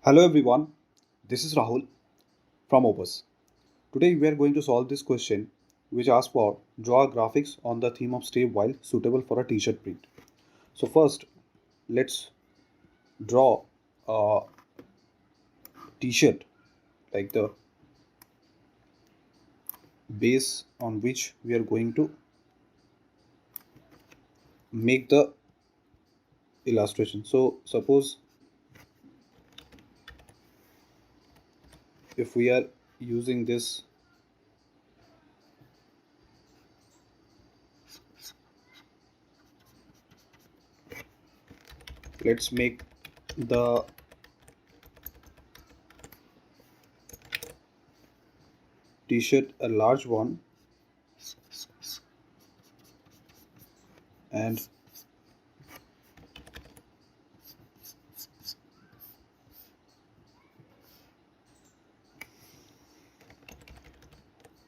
Hello everyone, this is Rahul from Opus. Today we are going to solve this question which asks for draw graphics on the theme of stay while suitable for a t-shirt print. So first let's draw a t-shirt like the base on which we are going to make the illustration. So suppose if we are using this, let's make the t-shirt a large one and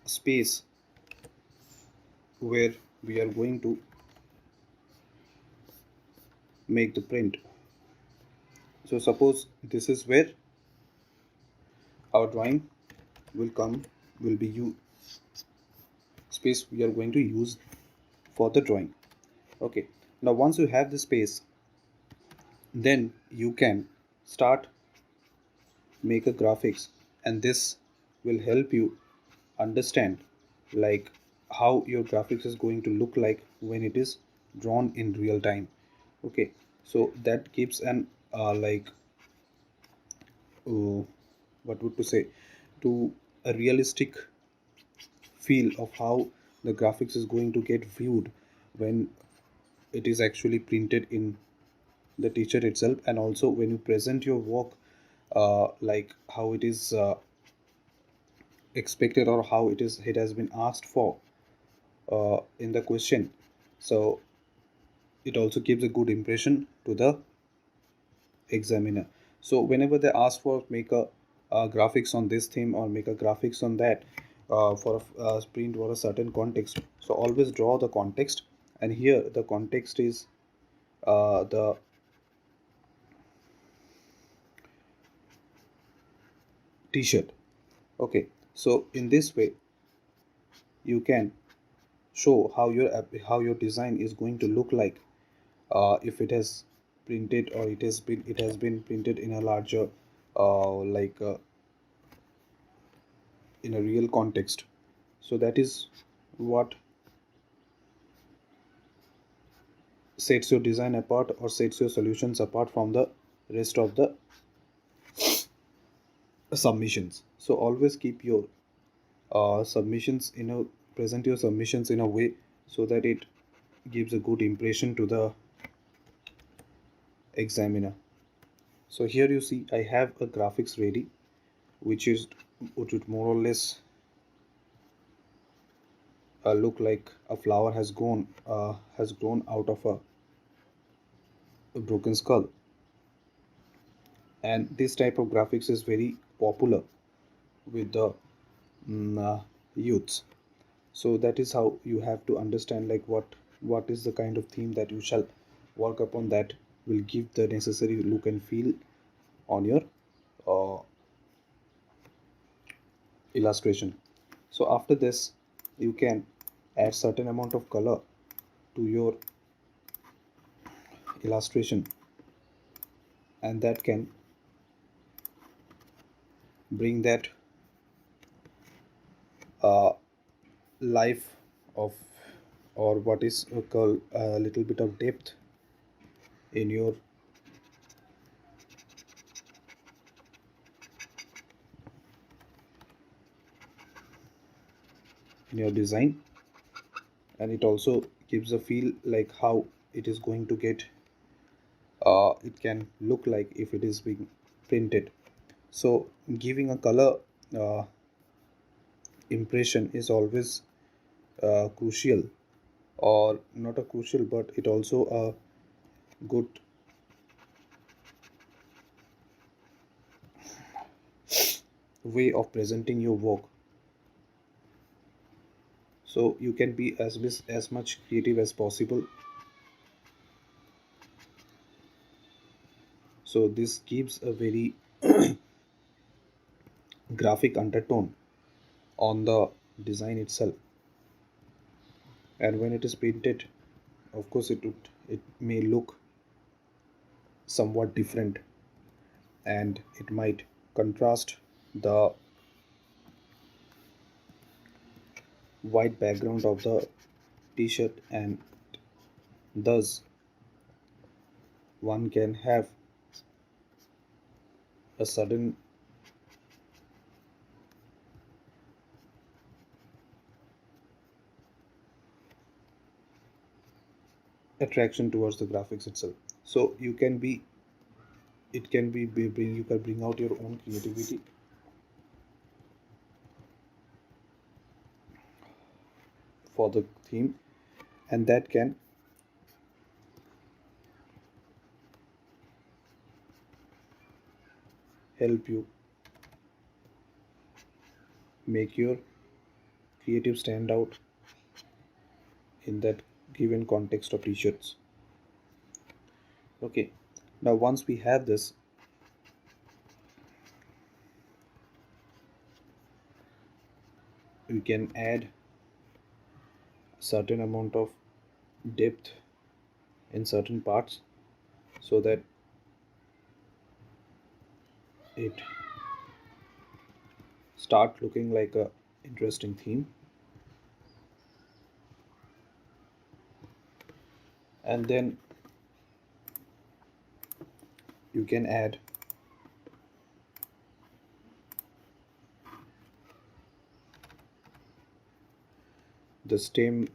space where we are going to make the print. So suppose this is where our drawing will be space we are going to use for the drawing. Okay, now once you have the space, then you can start make a graphics, and this will help you understand like how your graphics is going to look like when it is drawn in real time. Okay, so that gives an uh, what would to say to a realistic feel of how the graphics is going to get viewed when it is actually printed in the t-shirt itself, and also when you present your work like how it is expected or how it has been asked for in the question. So it also gives a good impression to the examiner. So whenever they ask for make a graphics on this theme or make a graphics on that for a print or a certain context, so always draw the context, and here the context is the t-shirt. Okay, so in this way you can show how your design is going to look like if it has printed or it has been printed in a larger like in a real context. So that is what sets your design apart or sets your solutions apart from the rest of the submissions. So always keep your submissions in a present your submissions in a way so that it gives a good impression to the examiner. So here you see I have a graphics ready which would more or less look like a flower has grown out of a broken skull, and this type of graphics is very popular with the youths. So that is how you have to understand like what is the kind of theme that you shall work upon that will give the necessary look and feel on your uh, illustration. So after this you can add certain amount of color to your illustration, and that can bring that uh, life of or what is called a little bit of depth in your design, and it also gives a feel like how it is going to get it can look like if it is being printed. So giving a color uh, impression is always crucial, or not a crucial but it also a good way of presenting your work. So you can be as much creative as possible. So this gives a very graphic undertone on the design itself. And when it is painted, of course it may look somewhat different, and it might contrast the white background of the t-shirt, and thus one can have a sudden attraction towards the graphics itself. So you can be it can be bring you can bring out your own creativity for the theme, and that can help you make your creative stand out in that given context of t-shirts. Okay, now once we have this, we can add certain amount of depth in certain parts so that it start looking like a interesting theme. And then you can add the stem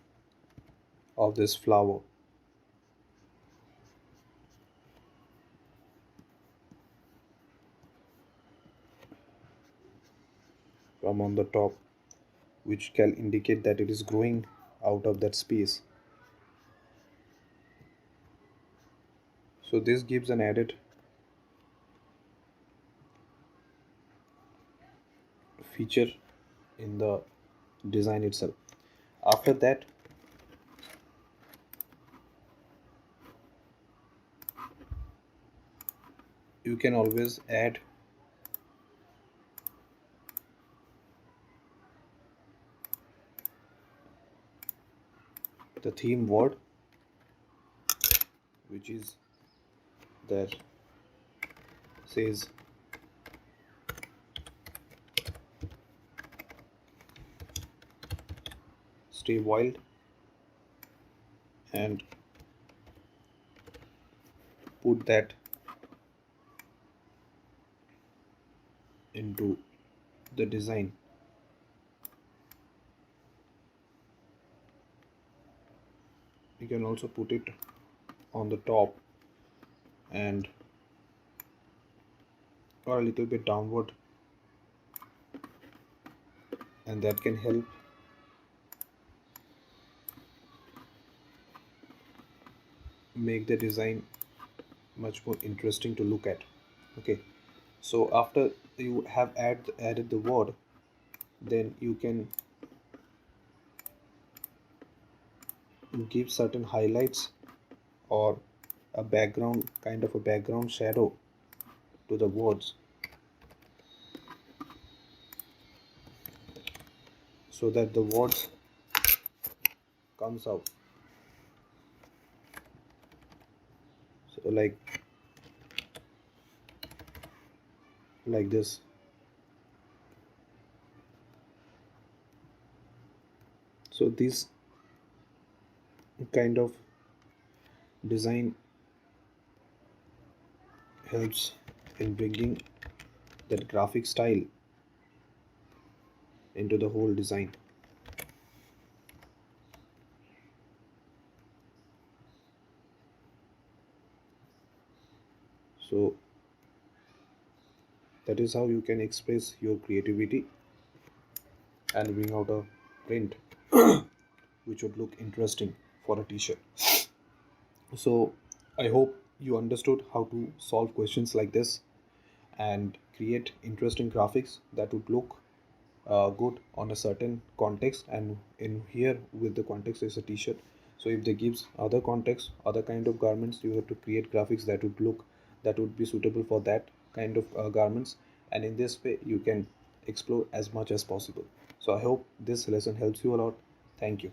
of this flower from on the top, which can indicate that it is growing out of that space. So this gives an added feature in the design itself. After that, you can always add the theme word, which is that says stay wild, and put that into the design. You can also put it on the top and or a little bit downward, and that can help make the design much more interesting to look at. Okay, so after you have added the word, then you can give certain highlights or a background, kind of a background shadow to the words, so that the words comes out. So like this. So this kind of design helps in bringing that graphic style into the whole design. So that is how you can express your creativity and bring out a print which would look interesting for a t-shirt. So I hope you understood how to solve questions like this and create interesting graphics that would look good on a certain context, and in here with the context is a t-shirt. So if they gives other context, other kind of garments, you have to create graphics that would be suitable for that kind of garments, and in this way you can explore as much as possible. So I hope this lesson helps you a lot. Thank you.